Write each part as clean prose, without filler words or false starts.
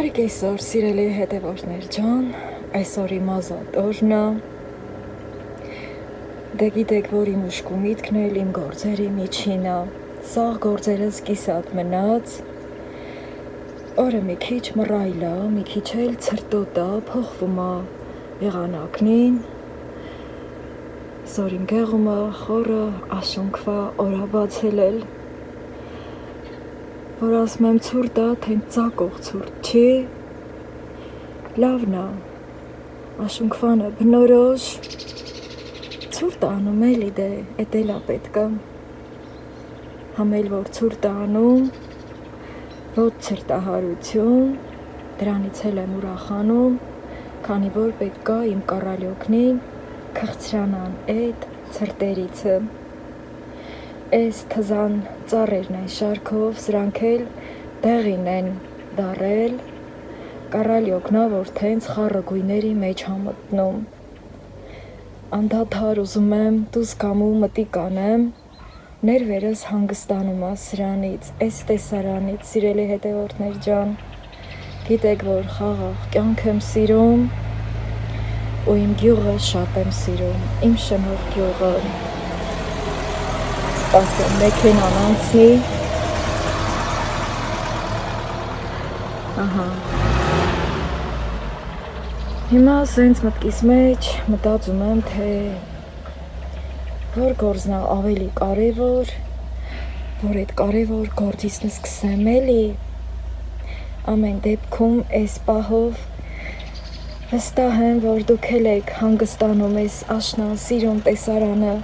Բարի կեսօր, սիրելի հետևորդներ ջան, այսօր իմ ազատ օրն է։ Դե գիտեք, որ իմ ուշք ու միտքն էլ իմ գործերի միջին է։ Սաղ գործերս կիսատ մնաց։ Օրը մի քիչ մռայլ է, մի քիչ էլ ցրտոտ է, փոխվում է եղանակնին։ Սոր իմ գեղումը խորը աշունքվա օրա բացել էլ։ Որ ասում եմ ցուրտ է, թե ծակող ցուրտ չի, լավն է, աշունքվանը բնորոշ, ցուրտ անում էլի դե, էդ էլ է պետքը, համել որ ցուրտ անում, ոչ ցրտահարություն, դրանից էլ եմ ուրախանում, քանի որ պետք է իմ կառալյոքնին քղցրանան էդ ցրտերիցը։ Այս թզան ծառերն են շարքով, սրանք էլ դեղին են դարել, կառալյոքնա, որ թենց խառը գույների մեջ համտնում։ Անդադար ուզում եմ դուս գամ ու մտիկ անեմ, ներվերս հանգստանում է սրանից, այս տեսարանից, սիրելի հետևորդներ ջան, գիտեք, որ խաղաղ կյանք եմ սիրում ու իմ գյուղը շատ եմ սիրում, իմ շնորհ գյուղը։ Սպասեմ մեքենան անցնի։ Ահա։ Հիմա սենց մտքիս մեջ մտածում եմ, թե որ գործն է ավելի կարևոր, որ այդ կարևոր գործից սկսեմ էլի։ Ամեն դեպքում այս պահով վստահ եմ, որ դուք էլ եք հանգստանում այս աշնան սիրուն տեսարանը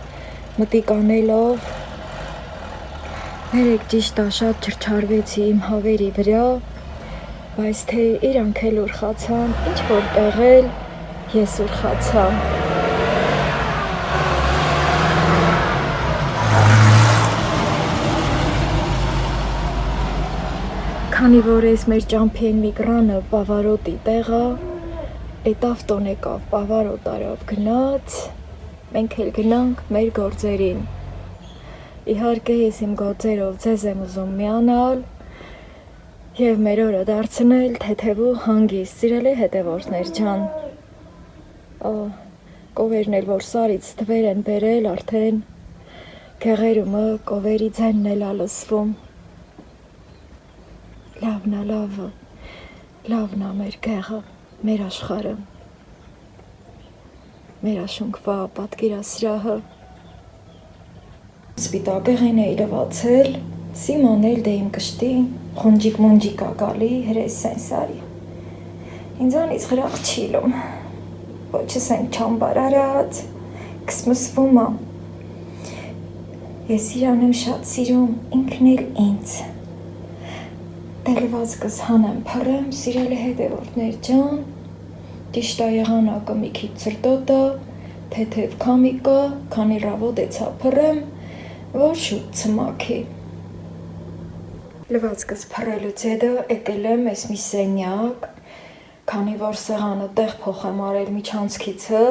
մտիկ անելով։ Ներեք ճիշտ է, շատ չրչարվեցի իմ հավերի վրա, բայց թե իրանք էլ ուրխացան, ինչ որ տեղ էլ ես ուրխացա։ Քանի որ այս մեր ճամփին Միգրանը Պավարոտի տեղը, այդ ավտոն եկավ Պավարոտ արավ գնաց, մենք էլ գնանք մեր գործերին։ Իհարկե ես իմ գործերով ձեզ եմ ուզում միանալ և մեր օրը դարձնել թեթև ու հանգիստ, սիրելի հետևորդներ ջան։ Կովերն էլ որ սարից թվեր են բերել, արդեն գեղերումը կովերի ձենն էլ ա լսվում։ Լավն ա լավը, լավն ա մեր գեղը, մեր աշխարհը, մեր աշունքվա պատկերասրահը։ Սպիտակեղեն էի լվացել, Սիմոն էլ դե իմ կշտին խունջիկ-մունջիկ ա գալի, հրես սեն սարի։ Ինձանից խրախ չիլում, ոչս են չամբար արած, կսմսվում ա։ Ես իրան եմ շատ սիրում, ինքն էլ ինձ։ Դե լվացքս հանեմ փռեմ, սիրելի հետևորդներ ջան, ճիշտ ա եղանակը մի քիչ ցրտոտ ա, թեթև քամիկա, քանի ռավոտ էցա փռեմ, որ շուտ ցմաքի։ Լվացքս փռելուց հետո եկել եմ ես մի սենյակ, քանի որ սեղանը տեղ փոխ եմ արել միջանցքիցը,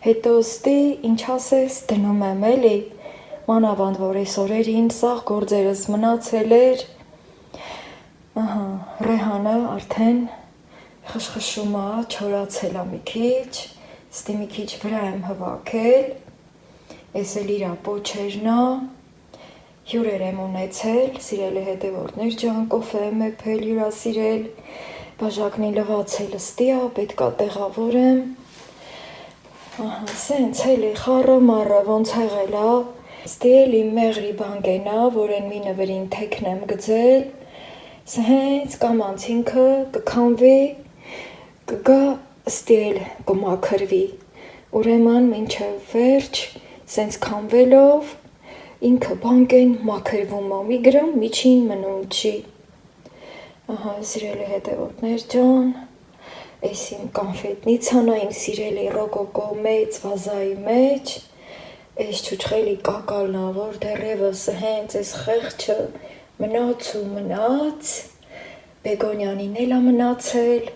հետո ստի ինչ ասես դնում եմ էլի, մանավանդ որ այս օրերին սաղ գործերս մնացել էր, ահա, Ռեհանը արդեն խշխշում ա, չորացել ա մի քիչ, ստի մի քիչ վրա եմ հվաքել, ես էլ իրա պոչերն ա, հյուրեր եմ ունեցել, սիրելի հետևորդներ ջան, կոֆե եմ էփել, հյուրասիրել, բաժակնի լվացել ստի ա, պետք ա տեղավորեմ, ահա, սենց էլի խառը մարը ոնց եղել ա, ստի էլի մեղրի բանկեն ա, որ են մի նվրին թեքն եմ գծել, սենց կամանցինքը կքանվի, կգա ստի էլ կմաքրվի, ուրեմն մինչև վերջ, սենց քանվելով, ինքը բանկեն մաքրվում ա, մի գրամ միջին մնում չի։ Ահա, սիրելի հետևորդներ ջան, այս իմ կոնֆետնիցան ա, իմ սիրելի ռոկոկո մեծ վազայի մեջ, այս չուչխելի կակալն ա, որ դեռևս հենց այս խեղճը մնաց ու մնաց, Բեգոնյանին էլ ա մնացել,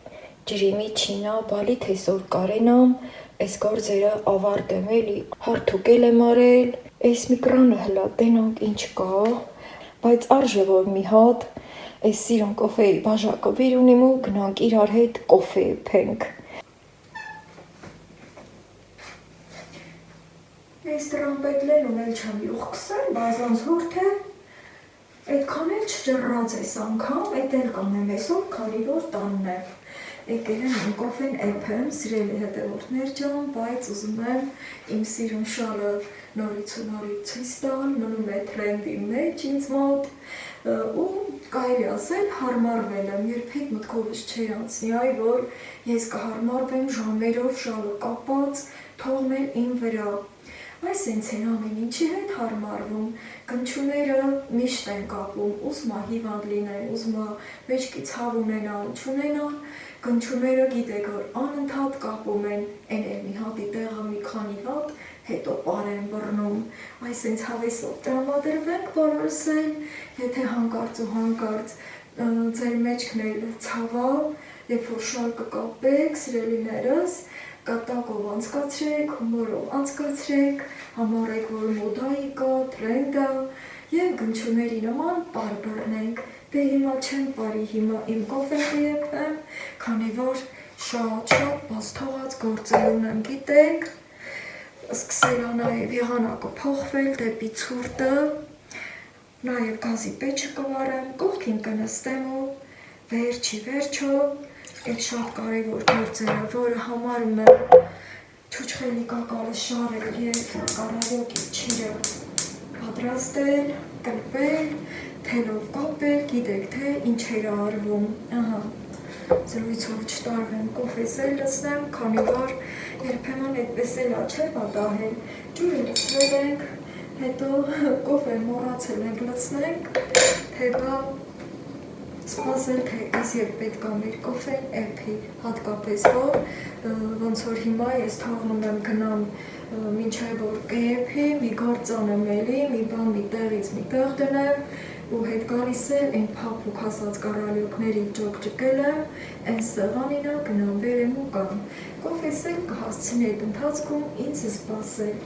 ջրի միջին ա, բալի թեսոր կարենամ, այս գործերը ավարտեմ էլի, հարթուկել եմ արել, այս Միգրանը հլա տենանք ինչ կա, բայց արժե որ մի հատ այս սիրուն կոֆեի բաժակը վիր ունիմ ու գնանք իրար հետ կոֆե փենք։ Այս տրամպետլեն ունել չեմ յուղ կսեն, բազանց հորդ է, այդքան էլ չջռած ես անգամ, էդ էլ կանեմ այսօր, քանի որ տանն է։ Եկել եմ իմ կոֆեն էփեմ, սիրելի հետևորդներ ջան, բայց ուզում եմ իմ սիրուն շալը նորից ու նորից ցույց տալ, մնում է թրենդի մեջ ինձ մոտ ու կարելի ասել հարմարվել եմ, երբեք մտքովս չէր անցնի, այ որ ես կհարմարվեմ ժամերով շալը կապած, թողնել իմ վրա։ Այս ինձ են ամեն ինչի հետ հարմարվում, կնչուները միշտ են կապում, ուզմա հիվանդ լինեն, ուզմա մեջքի ցավ ունենան, չունենան, կնչուները գիտեք որ անընդհատ կապում են, են էլ մի հատի տեղը մի քանի հատ, հետո պարեն բռնում, այս ինձ հավեսով տրամադրվենք բոլորս էլ, եթե հանկարծ ու հանկարծ ձեր մեջքն էլ ցավա, երբ որ շալ կկապեք, սիրելիներս, կատակով անցկացրեք, հումորով անցկացրեք, համարեք, որ մոդայի կա, տրենդ է և գնչուների նման պար բռնենք։ Դե հիմա չեմ պարի, հիմա իմ կոֆեն եփեմ, քանի որ շատ բաց թողած գործեր ունեմ, գիտեք, սկսել է նաև եղանակը փոխվել դեպի ցուրտը, նաև գազի պեչը կվարեմ, կողքին կնստեմ ու վերջո այդ շատ կարևոր գործերը, որը համարում եմ չուչխելի կակալը շարել և կարավոկի չիրը պատրաստել, կրպել, թելով կապել, գիտեք թե ինչեր է արվում, զրույցով չտարվեմ, կոֆես էլ լցնեմ, քանի որ երբեմն այդպես էլ չէ պատահել, ջուրը լցրել ենք, հետո կոֆեն մոռացել ենք լցնենք, թե բա սպասել, թե այս երբ պետք է մեր կոֆեն էփի, հատկապես որ ոնց որ հիմա ես թողնում եմ գնամ մինչև որ կեփի, մի գործ անեմ էլի, մի բան մի տեղից մի տեղ դնեմ ու հետ գալիս էլ այն փափուկ հասած կարալյոկների ջոկջկել եմ, այն սեղանին է գնամ բերեմ ու կամ, կոֆես էլ կհասցնի այդ ընթացքում ինձ սպասել։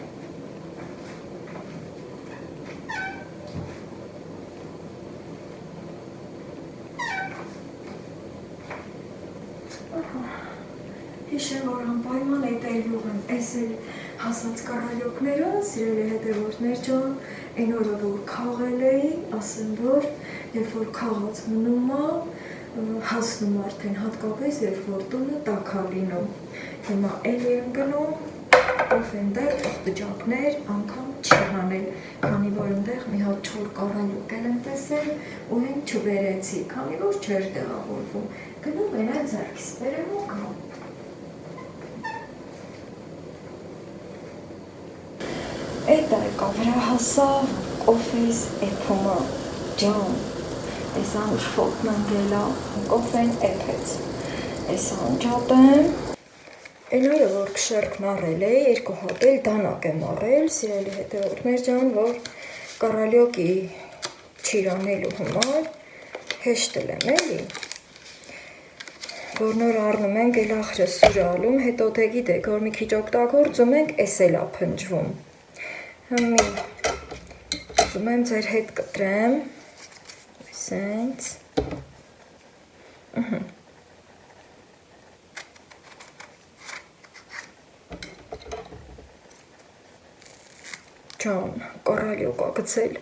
Հիշեմ, որ անպայման էդ էլ յուղ եմ, այս էլ հասած կարալյոկները, սիրելի հետևորդներ ջան, այն օրը, որ քաղել էի, ասեմ, որ երբ որ քաղած մնում է, հասնում արդեն հատկապես, երբ որ տունը տաք է լինում։ Հիմա էլի եմ գնում, կոֆեն դեղ աղբջակներ անգամ չի հանել, քանի որ ընդեղ մի հատ չոր կարալյոկ էլ եմ տեսել ու հեն չբերեցի, քանի որ չէր տեղավորվում։ Գնում են այն ձեռքիս բերեմ ու կամ։ Էդ այկա վրա հասավ կոֆես էփումը ջան, այս անուշ ֆոտն անգելա, կոֆեն էփեց, այս անջատեմ, այն օրը, որ կշերքն առել է, երկու հատ էլ դանակ եմ առել, սիրելի հետևորդներ ջան, որ կարալյոկի չիրանելու համար հեշտել եմ էլի, որ նոր առնում ենք էլ ախրը սուրալում, հետո թե գիտեք, որ մի քիչ օգտագործում ենք, էս էլ ա փնջվում։ Հմի, ուզում եմ ձեր հետ կտրեմ, սենց, ջան, կարալյոկ ա գցել,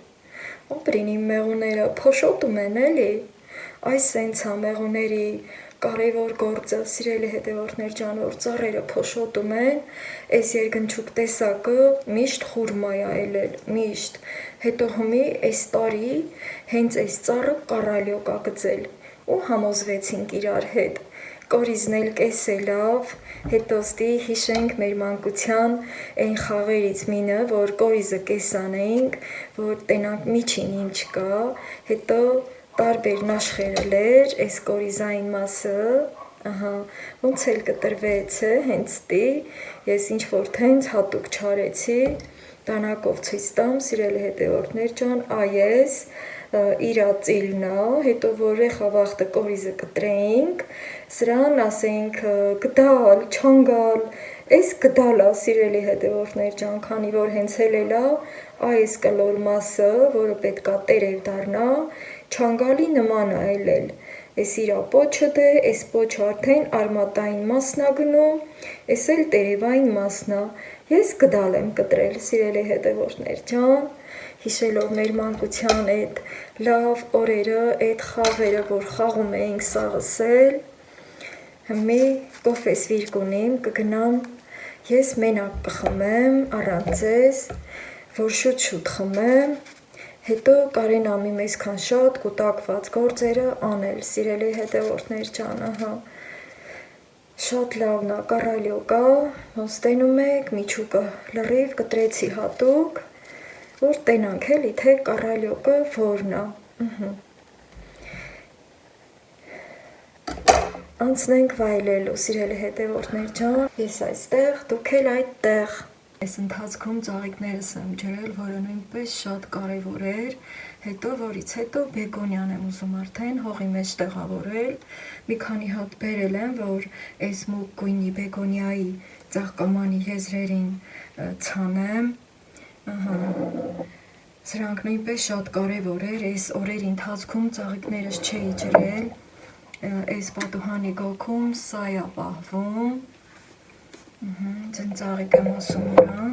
ապրին իմ մեղուները փոշոտում են էլի, այս սենց ա մեղուների կարևոր գործը, սիրելի հետևորդներ ջան, որ ծառերը փոշոտում են, այս երկնչուկ տեսակը միշտ խուրմա է ելել, միշտ, հետո հմի այս տարի հենց այս ծառը կարալյոկ ա գծել ու համոզվեցինք իրար հետ, կորիզն էլ կես է լավ, հետո ստի հիշենք մեր մանկության այն խաղերից մինը, որ կորիզը կես անեինք, որ տենանք միջին ինչ կա, հետո տարբեր նաշխերել այս կորիզային մասը, ոնց էլ կտրվեց է, հենց ստի, ես ինչ-որ թենց հատուկ չարեցի, դանակով ցույց տամ, սիրելի հետևորդներ ջան, այս իրա ծիլնա, հետո որ եղավ ախտը կորիզը կտրեինք, սրան ասեինք գդալ, չանգալ, Այս կդալա սիրելի հետևորդներ ջան, քանի որ հենց հելելա այս կլոր մասը, որը պետքա տերև դառնա, չանգալի նման է ելել։ Այս իրա պոչը դե, այս պոչը արդեն արմատային մասն է գնում, այս էլ տերևային մասն է։ Ես կդալ եմ կտրել, սիրելի հետևորդներ ջան, հիշելով մեր մանկության այդ լավ օրերը, այդ խաղերը, որ խաղում էինք սաղսել, մի կոֆես վիրգունիմ կգնամ, ես մենակ կխմեմ առանց ձեզ, որ շուտ խմեմ, հետո կարենամի մեզքան շատ կուտակված գործերը անել, սիրելի հետևորդներ ջան, ահա, շատ լավն է, կարալյո կա, ոնց տենում եք, միջուկը լրիվ կտրեցի հատուկ, որ տենանք էլի, թե կարալյոկը որն է, անցնենք վայելելու, սիրելի հետևորդներ ջան, ես այստեղ, դուք էլ այդտեղ։ Այս ընթացքում ծաղիկներս եմ ջրել, որը նույնպես շատ կարևոր էր, հետո որից հետո բեգոնյան եմ ուզում արդեն հողի մեջ տեղավորել, մի քանի հատ բերել եմ, որ այս մուգ գույնի բեգոնյայի ծաղկամանի եզրերին ցանեմ, սրանք նույնպես շատ կարևոր էր, այս օրերի ընթացքում ծաղիկներս չէի ջրել, այս պատուհանի գոգում սա է պահվում, ծնծաղիկ եմ ասում նրան,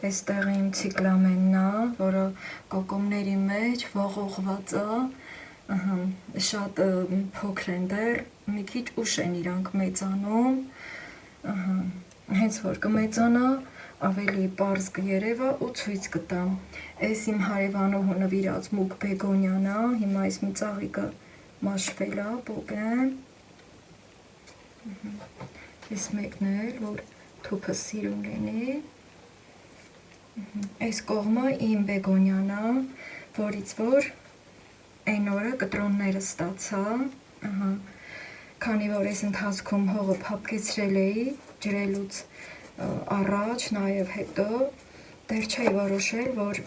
այստեղ իմ ցիկլամենն է, որը կոկոմների մեջ ողողված է, շատ փոքր են դեռ, մի քիչ ուշ են իրանք մեծանում, հենց որ կմեծանա, ավելի պարզ կերևա ու ցույց կտամ, այս իմ հարևանուհու նվիրած մուգ բեգոնյան է, հիմա այս մի ծաղիկը մաշվել է, պոկեմ, այս մեկն էլ, որ թուփը սիրուն լինի, այս կողմը իմ բեգոնյան է, որից որ այն օրը կտրոնները ստացա, քանի որ այս ընթացքում հողը փափկեցրել էի, ջրելուց առաջ, նաև հետո, դեռ չէի որոշել, որ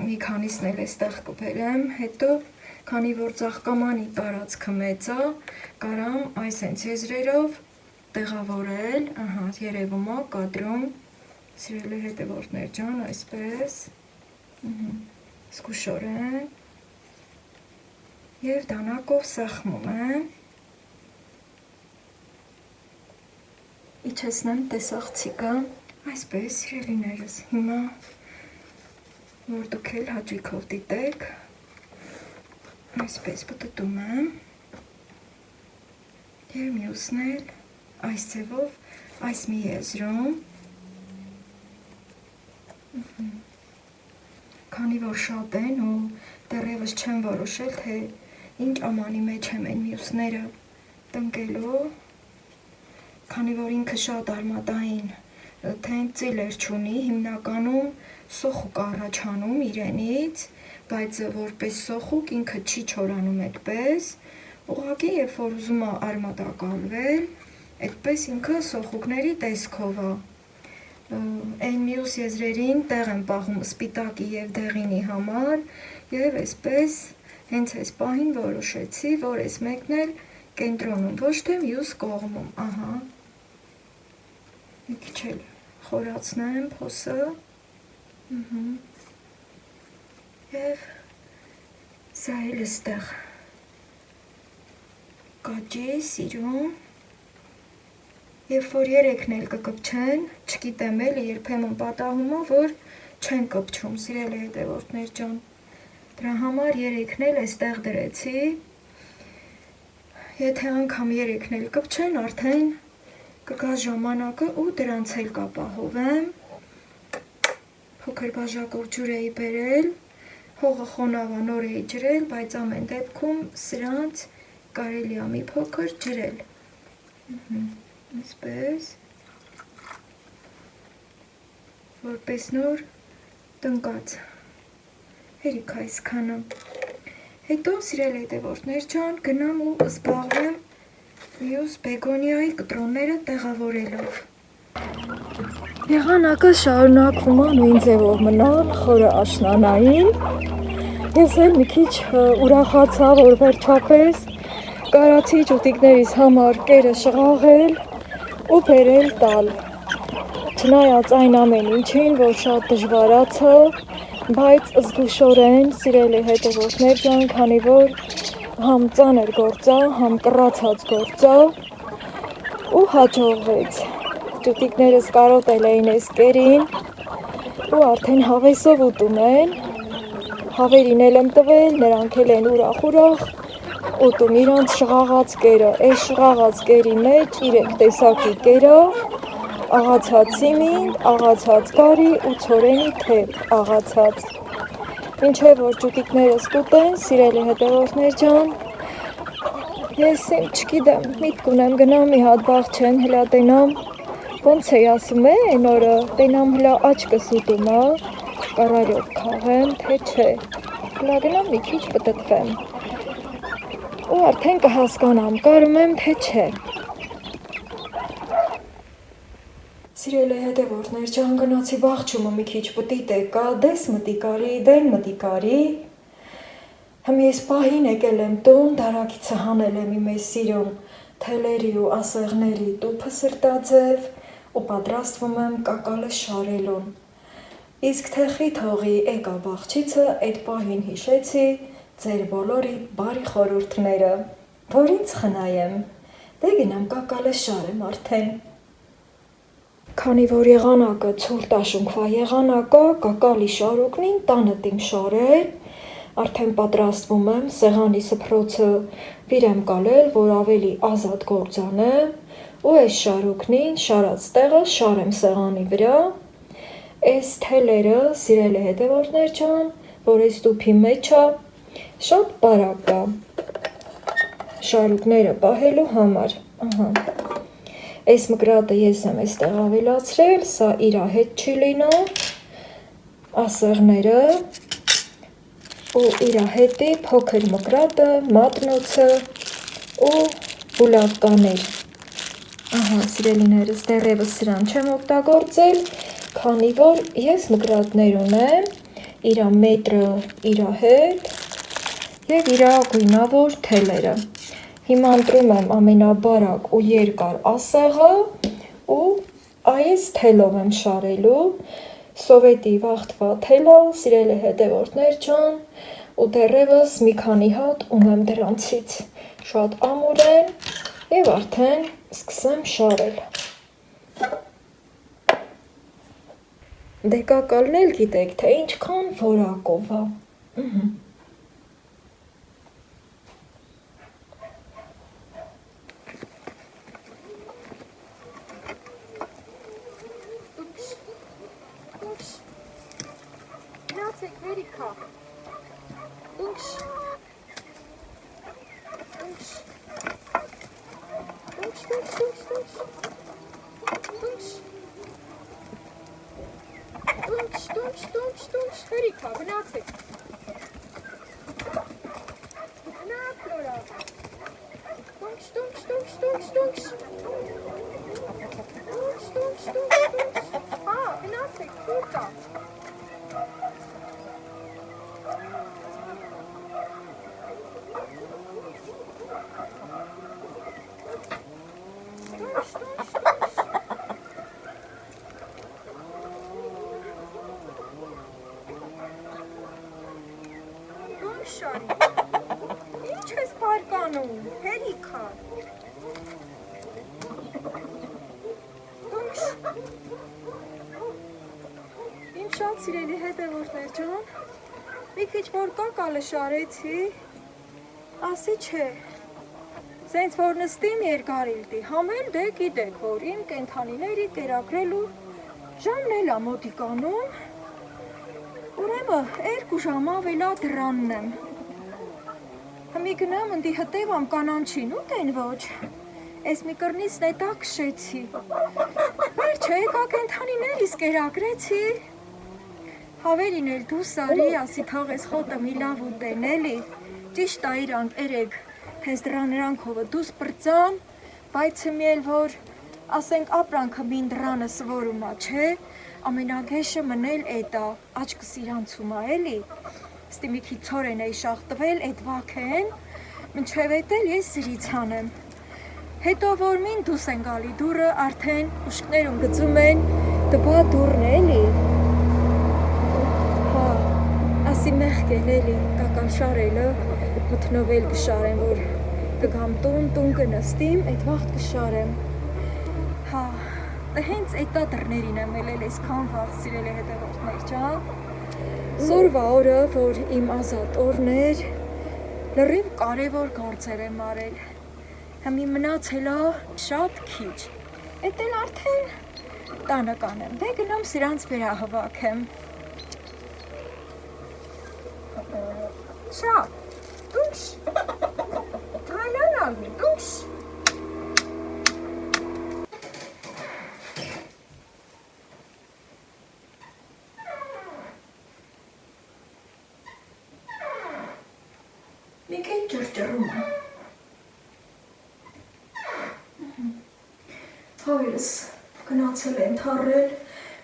մի քանիսն էլ այստեղ կբերեմ, հետո, քանի որ ծաղկամանի տարածքը մեծ է, կարամ այս հենց եզրերով տեղավորել, երևում է կադրում, սիրելի հետևորդներ ջան, այսպես, զգուշորեն, և դանակով սեղմում եմ, իջեցնեմ տեսախցիկը, այսպես, սիրելիներս, հիմա, որ դուք էլ հաճույքով դիտեք, այսպես պտտում եմ, և մյուսն էլ, այս ձևով, այս մի եզրում, քանի որ շատ են ու դեռևս չեմ որոշել, թե ինչ ամանի մեջ եմ են մյուսները տնկելու, քանի որ ինքը շատ արմատային, թե ծիլեր չունի, հիմնականում սոխուկ առաջանում իրենից, բայց որպես սոխուկ ինքը չի չորանում այդպես, ուղղակի երբ որ ուզում է արմատակալվել, այդպես ինքը սոխուկների տեսքով է, այն մյուս եզրերին տեղ եմ պահում սպիտակի և դեղինի համար և այսպես հենց այս պահին որոշեցի, որ այս մեկն էլ կենտրոնում, ոչ թե մյուս կողմում, ահա, մի քիչ էլ խորացնեմ փոսը, և սա էլ այստեղ կաճի, սիրուն, երբ որ երեքն էլ կկպչեն, չգիտեմ էլի երբեմն պատահում է, որ չեն կպչում, սիրելի հետևորդներ ջան, դրա համար երեքն էլ այստեղ դրեցի, եթե անգամ երեքն էլ կպչեն, արդեն կգա ժամանակը ու դրանց էլ կապահովեմ, փոքր բաժակով ջուր էի բերել, հողը խոնավ է, նոր էի ջրել, բայց ամեն դեպքում սրանց կարելի է մի փոքր ջրել, այսպես, որպես նոր տնկած, հերիք այսքանը, հետո սիրելի հետևորդներ ջան, գնամ ու զբաղվեմ մյուս բեգոնիայի կտրոնները տեղավորելով, եղանակը շարունակում է նույն ձևով մնալ, խորը աշնանային, ես էլ մի քիչ ուրախացա, որ վերջապես կարացի ճուտիկներիս համար կերը շղաղել ու բերել տալ, Չնայած այն ամեն ինչին, որ շատ դժվարաց է, բայց զգուշորեն սիրել է հետևորդներ ջան, քանի որ համ ծանր գործ է, համ կռացած գործ է ու հաջողվեց։ Ճուտիկներս կարոտել էին այս կերին ու արդեն հավեսով ուտում են։ Հավերին էլ եմ տվել, նրանք էլ են ուրախ ուտում իրանց շղաղած կերը։ Այս շղաղած կերի մեջ 3 տեսակի կեր է, աղացած սիմինդ, աղացած գարի ու ցորենի թեփ աղացած։ Մինչև որ ճուտիկներս կուտեն, սիրելի հետևորդներ ջան, ես չգիտեմ, միտք ունեմ գնամ մի հատ բաղ չեն հլա տենամ, ոնց է ասում է այն օրը, տենամ հլա աչքս ուտում է, կարարյոկ քաղեմ, թե չէ, հլա գնամ մի քիչ պտտվեմ ու արդեն կհասկանամ, կարում եմ, թե չէ։ Սիրելի հետևորդներ ջան, գնացի բաղչումը մի քիչ պտիտ եկա, դես մտի կարի, դեն մտի կարի։ Հմ ես պահին եկել եմ տուն, դարակիցը հանել եմ իմ ես սիրուն թելերի ու ասեղների տուփը սրտաձև ու պատրաստվում եմ կակալը շարելուն։ Իսկ թեխի թողի եկա բաղչիցը, այդ պահին հիշեցի ձեր բոլորի բարի խորհուրդները, որ ինձ խնայեմ, դե գնամ կակալը շարեմ արդեն։ Քանի որ եղանակը ցուրտ տաշունքվա եղանակա, կակալի շարուկնին տանը տիմ շարել, արդեն պատրաստվում եմ սեղանի սփռոցը վիրեմ կալել, որ ավելի ազատ գործանեմ, ու այս շարուկնին շարած տեղը շարեմ սեղանի վրա, այս թելերը, սիրելի հետևորդներ ջան, որ այս տուփի մեջ է, շատ բարակ է շարուկները պահելու համար, ահա։ Այս մկրատը ես եմ այստեղ ավելացրել, սա իրա հետ չի լինում, ասեղները ու իրա հետի փոքր մկրատը, մատնոցը ու բուլատկաներ։ Ահա, սիրելիներս, դեռևս սրան չեմ օգտագործել, քանի որ ես մկրատներ ունեմ, իրա մետրը իրա հետ և իրա գույնավոր թելերը։ Հիմա ընտրում եմ ամենաբարակ ու երկար ասեղը ու այս թելով եմ շարելու, սովետի վաղտվա թելը, սիրելի հետևորդներ ջան, ու դեռևս մի քանի հատ ունեմ դրանցից, շատ ամուր են և արդեն սկսեմ շարել։ Դե կակալն էլ գիտեք, թե ինչքան որակով է։ Հերիքա, գնացեք։ Գնա Ֆլորա։ Տունչ։ Հա, գնացեք, թուր կա։ Շարի, ինչ ես պարկանում, հերիքա, իմ շատ սիրելի հետևորդներ ջան, մի քիչ որ կակալը շարեցի, ասի չէ, սենց որ նստիմ երկարիլտի, համել դե գիտեք, որ իմ կենթանիների կերակրելու ժամն էլ է մոտիկանում, ուրեմն 2 ժամ ավելա դրանն եմ։ Հմի գնամ ընդի հտևամ կանանչին, ուտեն ոչ, ես մի կրնից նետա քշեցի, վերջը եկա կենթանիներիս կերակրեցի, հավերին էլ դուս արի, ասի թող ես խոտը մի լավ ուտեն էլի, ճիշտ ա իրանք երեկ, հենց դրան նրանքովը դուս պրծան, բայց հմի էլ որ, ասենք ապրանքը մին դրանը սվորում ա, չէ, ամենագեշը մնել էտա, աչկս իրանցում ա էլի, ստի մի քիչ ցորեն էի շաղտվել, էդ վաքեն, մինչև էտ էլ ես սրիցան եմ։ Հետո որ մին դուս են գալի դուրը, արդեն ուշկներում գծում են Տպա դուրն էլի։ Հա, ասի մեղք են էլի, կակալ շարելը, մթնովել կշարեմ, որ կգամ տուն կնստիմ, այդ վաղտ կշարեմ։ Հա, հենց այդտա դռներին եմ ելել այսքան վաղ սիրելի հետևորդներ ջան։ Սորվա օրը, որ իմ ազատ օրն էր, լրիվ կարևոր գործեր եմ արել։ Հիմի մնացել է շատ քիչ։ Էդ էլ արդեն տանը կանեմ, դե գնամ սրանց վերահվաքեմ։ Շա, դուշ, թայլանալի, դուշ։ Մի քիչ ջրճռում է։ Հայրս գնացել են թառել,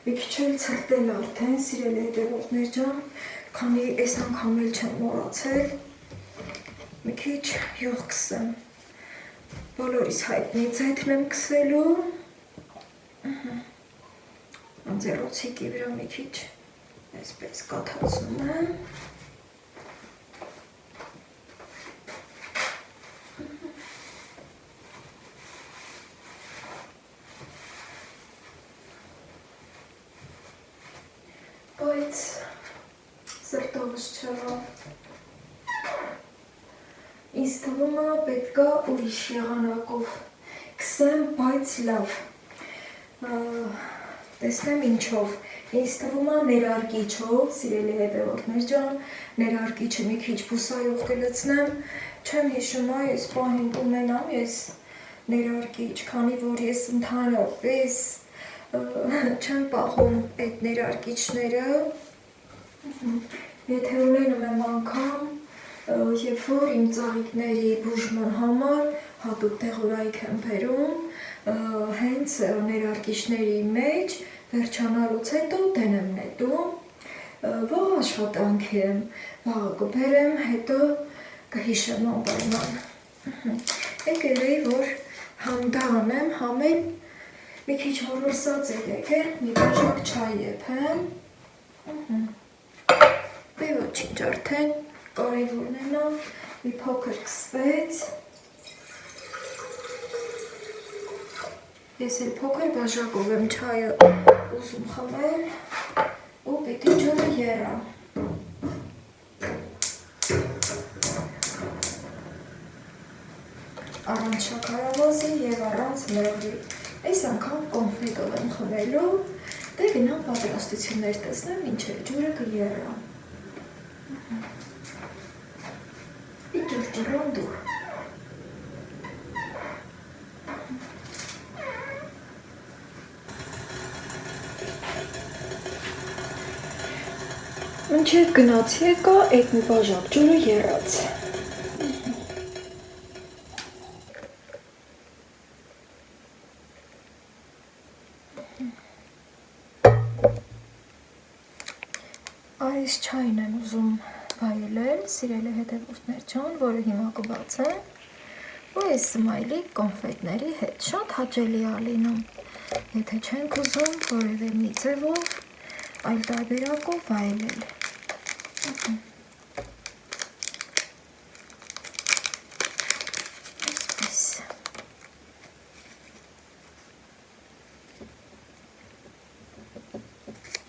մի քիչ էլ ցրտել արդեն, սիրելի հետևորդներ ջան, քանի այս անգամ էլ չեմ մոռացել, մի քիչ յուղ կսեմ, բոլորիս հայտնի ձեթն եմ կսելու, անձեռոցիկի վրա մի քիչ այսպես կաթացնում եմ, բայց սրտովս չեղավ, ինձ թվում է պետքա ուրիշ եղանակով կսեմ, բայց լավ, տեսնեմ ինչով, ինձ թվում է ներարկիչով, սիրելի հետևորդներ ջան, ներարկիչը մի քիչ բուսայով կլցնեմ, չեմ հիշում այս պահին կունենամ ես ներարկիչ, քանի որ ես ընդհանրապես չեմ պահում այդ ներարկիչները, եթե ունենում եմ անգամ, երբ որ իմ ծաղիկների բուժման համար հատուկ տեղորայք եմ բերում, հենց ներարկիչների մեջ վերջանալուց հետո դեն եմ նետում, վաղ աշխատանք եմ, վաղը կբերեմ, հետո կհիշեմ անպայման։ Եկել էի, որ համ դա անեմ, համ էլ մի քիչ հորորսած է եկել, մի բաժակ չայ եփեմ, դե ոչինչ արդեն կարևորն է նա, մի փոքր կսվեց, ես էլ փոքր բաժակով եմ չայը ուզում խմել, ու պիտի ջուրը եռա։ Առանց շաքարավազի և առանց մեղրի։ Այս անգամ կոնֆետով եմ խմելու, դե գնամ պատրաստություններ տեսնեմ, ինչ է ջուրը կեռա։ Մի ջրճռում դուր։ Մինչև գնացի եկա, այդ մի բաժակ ջուրը եռաց։ Այս չայն եմ ուզում վայելել, սիրելի հետևորդներ ջան, որը հիմա կբացեմ, ու այս սմայլի կոնֆետների հետ շատ հաճելի է լինում, եթե չենք ուզում որևէ մի ձևով, այլ տարբերակով վայելել։ Այսպես։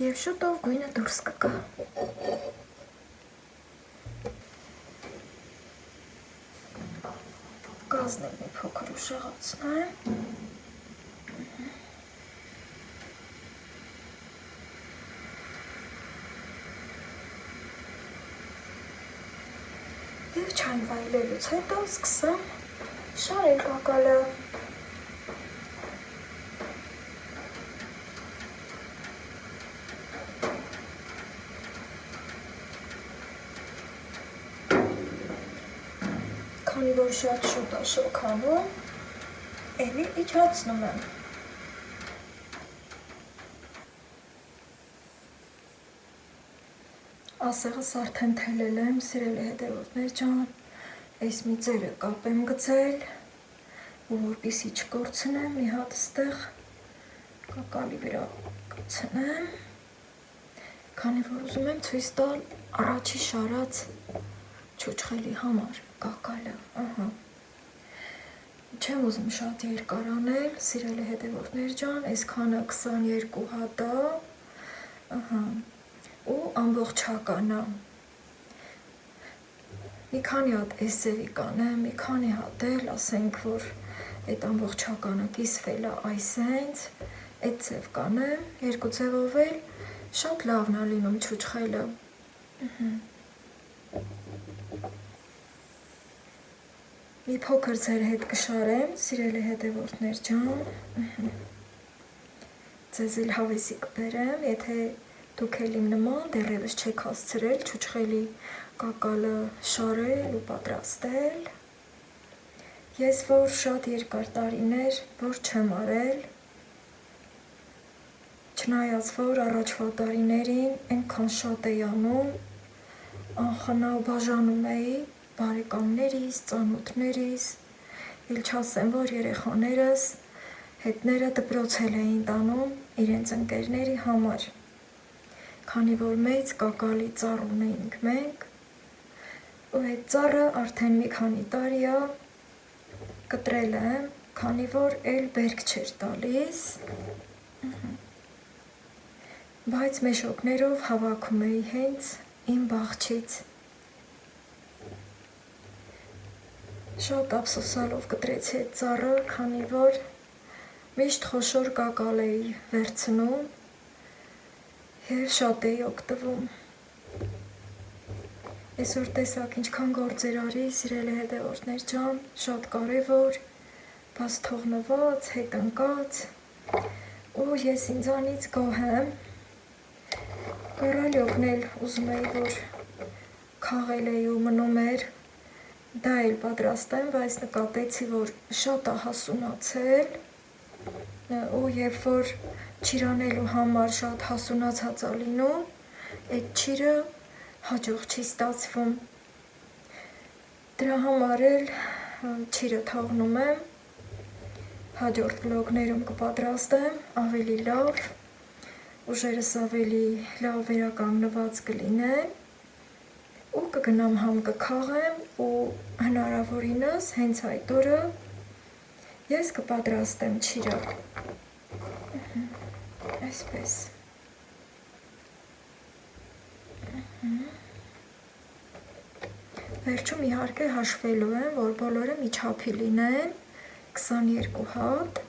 Եվ շուտով գույնը դուրս կգա։ Գազն էլ մի փոքր ուշեղացնեմ։ Եվ չայն վայելելուց հետո սկսեմ շարել կակալը։ Քանի որ շատ շուտ է շոքանում, էլի իջացնում եմ։ Ասեղս արդեն թելել եմ, սիրելի հետևորդներ ջան, այս մի ձերը կապ եմ գցել, ու որպեսզի չկորցնեմ, մի հատ ստեղ կակալի վրա կորցնեմ, քանի որ ուզում եմ ցույց տալ առաջի շարած չուչխելի համար կակալը, ահա։ Չեմ ուզում շատ երկար անել, սիրելի հետևորդներ ջան, այսքանը 22 հատ է, ահա, ու ամբողջական է։ Մի քանի հատ էսևի կանեմ, մի քանի հատ էլ, ասենք, որ այդ ամբողջականը կիսվել է այսենց, այդ ձև կանեմ, երկու ձևով էլ շատ լավն է լինում չուչխելը։ Մի փոքր ձեր հետ կշարեմ, սիրելի հետևորդներ ջան, ձեզ էլ հավեսի կբերեմ, եթե դուք էլ իմ նման դեռևս չեք հասցրել չուչխելի կակալը շարել ու պատրաստել։ Ես որ շատ երկար տարիներ, որ չեմ արել, չնայած որ առաջվա տարիներին այնքան շատ էի անում, անխնա ու բաժանում էի բարեկամներիս, ծանոթներիս, էլ չասեմ, որ երեխաներս հետները դպրոցել էին տանում իրենց ընկերների համար, քանի որ մեծ կակալի ծառ ունեինք մենք, ու այդ ծառը արդեն մի քանի տարի է կտրել եմ, քանի որ էլ բերք չէր տալիս, բայց մեշոկներով հավաքում էի հենց իմ բաղչից։ Շատ ափսոսալով կտրեցի այդ ծառը, քանի որ միշտ խոշոր կակալ էի վերցնում և շատ էի օգտվում։ Այսօր տեսակ ինչքան գործեր արի, սիրելի հետևորդներ ջան, շատ կարևոր, բաց թողնված, հետ ընկած, ու ես ինձանից գոհ եմ։ Գոռալի օգնել ուզում էի, որ քաղել էի ու մնում էր, դա էլ պատրաստեմ, բայց նկատեցի, որ շատ է հասունացել, ու երբ որ չիրանելու համար շատ հասունացած է լինում, այդ չիրը հաջող չի ստացվում։ Դրա համար էլ չիրը թողնում եմ, հաջորդ վլոգներում կպատրաստեմ ավելի լավ, ուժերս ավելի լավ վերականգնված կլինեն, ու կգնամ համ կքաղեմ ու հնարավորինս հենց այդ օրը ես կպատրաստեմ չիրը, այսպես։ Վերջում իհարկե հաշվելու եմ, որ բոլորը մի չափի լինեն, 22 հատ,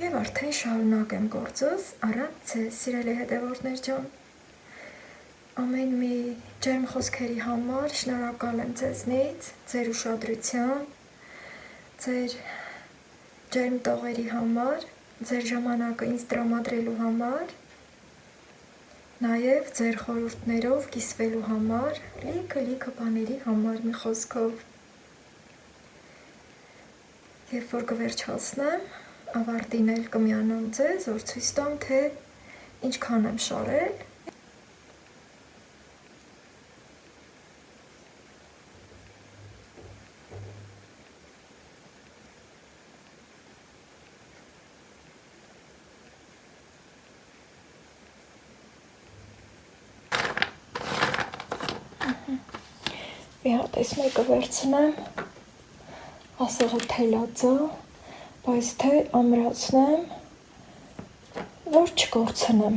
և արդեն շարունակեմ գործս, առանց ձեզ, սիրելի հետևորդներ ջան։ Ամեն մի ջերմ խոսքերի համար շնորհակալ եմ ձեզնից, ձեր ուշադրության, ձեր ջերմ տողերի համար, ձեր ժամանակը ինձ տրամադրելու համար, նաև ձեր խորհուրդներով կիսվելու համար, լիքը բաների համար մի խոսքով։ Երբ որ կվերջացնեմ, ավարտին էլ կմիանամ ձեզ, որ ցույց տամ, թե ինչքան եմ շարել։ Մի հատ այս մեկը վերցնեմ, ասեղը թելած է, բայց թե ամրացնեմ, որ չկորցնեմ։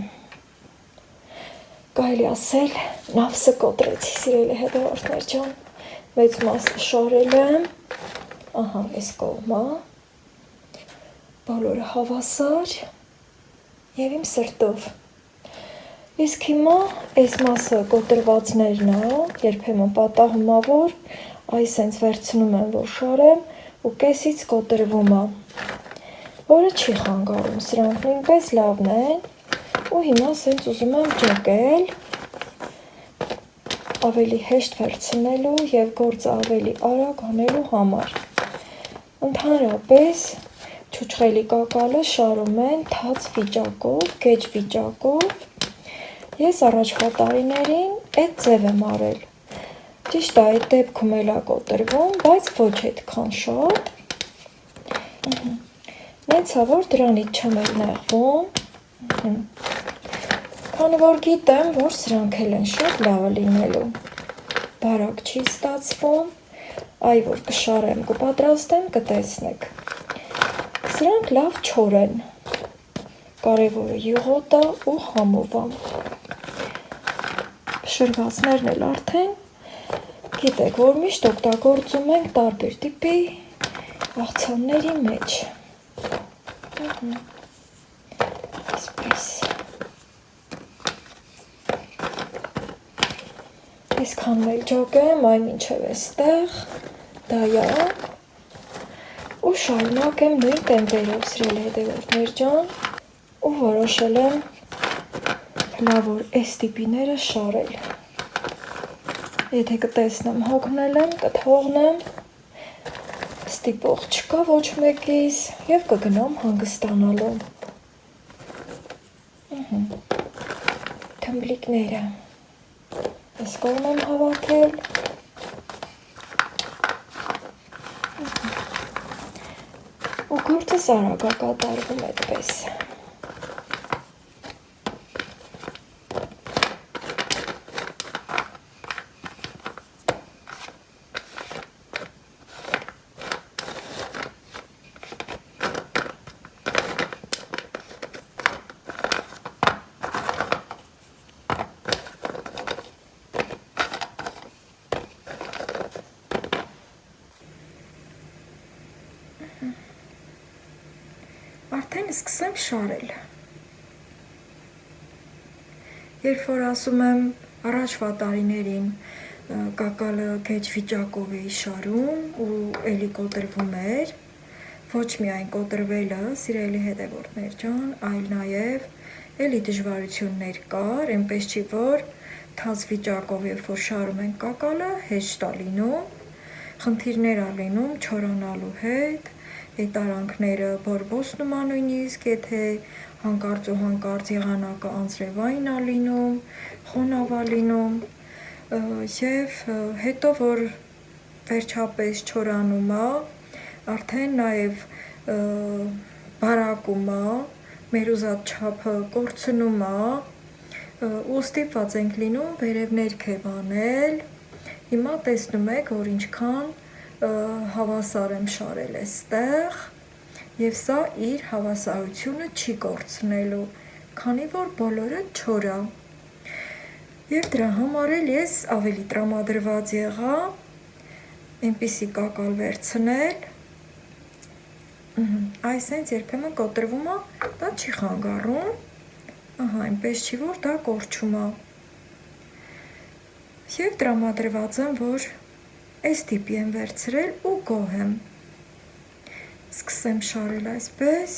Կարելի ասել, նավսը կոտրեցի, սիրելի հետևորդներ ջան, մեծ մասը շարել եմ, ահա այս կողմը, բոլորը հավասար և իմ սրտով։ Իսկ հիմա այս մասը կոտրվածներն է, երբեմն պատահում է, որ այս հենց վերցնում եմ, որ շարեմ ու կեսից կոտրվում է, որը չի խանգարում, սրանք նույնպես լավն են, ու հիմա սենց ուզում եմ ճկել, ավելի հեշտ վերցնելու և գործը ավելի արագ անելու համար։ Ընդհանրապես չուչխելի կակալը շարում են թաց վիճակով, գեջ վիճակով, ես առաջվա տարիներին այդ ձև եմ արել, ճիշտ է այդ դեպքում էլ է կոտրվում, բայց ոչ այդքան շատ, Նենցա որ դրանից չեմ էլ նեղվում, քանի որ գիտեմ, որ սրանք էլ են շատ լավը լինելու, բարակ չի ստացվում, այ որ կշարեմ, կպատրաստեմ, կտեսնեք, սրանք լավ չոր են, կարևորը յուղոտը ու համովը, շրվածներն էլ արդեն գիտեք, որ միշտ օգտագործում ենք տարբեր տիպի աղցանների մեջ, այսպես, այսքանն էլ ջոկեմ, այ մինչև էստեղ, դայա, ու շարունակեմ նույն տեմպերով սիրելի հետևորդներ ջան, ու որոշել եմ լավ որ այս տիպիները շարել, եթե կտեսնեմ հոգնել եմ, կթողնեմ, ստիպող չկա ոչ մեկիս և կգնամ հանգստանալու, թմբլիկները, այս կողմ եմ հավաքել, ու գործս արագ է կատարվում այդպես, արդեն սկսեմ շարել, երբ որ ասում եմ առաջվա տարիներին կակալը գեջ վիճակով էի շարում ու էլի կոտրվում էր, ոչ միայն կոտրվելը, սիրելի հետևորդներ ջան, այլ նաև էլի դժվարություններ կար, այնպես չի որ թաց վիճակով երբ որ շարում ենք կակալը, հեշտ է լինում, խնդիրներ է լինում չորանալու հետ, էտարանքները բորբոսնում է նույնիսկ, եթե հանկարծ ու հանկարծ եղանակը անձրևային է լինում, խոնավ է լինում և հետո որ վերջապես չորանում է, արդեն նաև բարակում է, մեր ուզած չափը կորցնում է ու ստիպված ենք լինում վերև ներքև անել, հիմա տեսնում եք, որ ինչքան հավասար եմ շարել էստեղ և սա իր հավասարությունը չի կորցնելու, քանի որ բոլորը չոր է և դրա համար էլ ես ավելի տրամադրված եղա այնպիսի կակալ վերցնել, այս հենց երբեմն կոտրվում է, դա չի խանգարում, այնպես չի որ դա կորչում է և տրամադրված եմ, որ այս տիպի եմ վերցրել ու գոհ եմ, սկսեմ շարել այսպես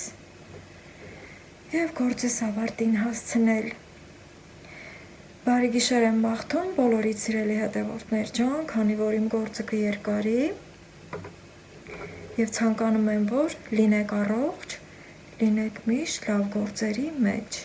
և գործս ավարտին հասցնել, բարի գիշեր եմ մաղթում բոլորիդ սիրելի հետևորդներ ջան, քանի որ իմ գործը կերկարի և ցանկանում եմ, որ լինեք առողջ, լինեք միշտ լավ գործերի մեջ,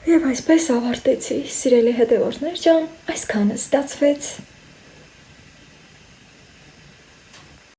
Եվ այսպես ավարտեցի, սիրելի հետևորդներ ջան, այսքանը ստացվեց։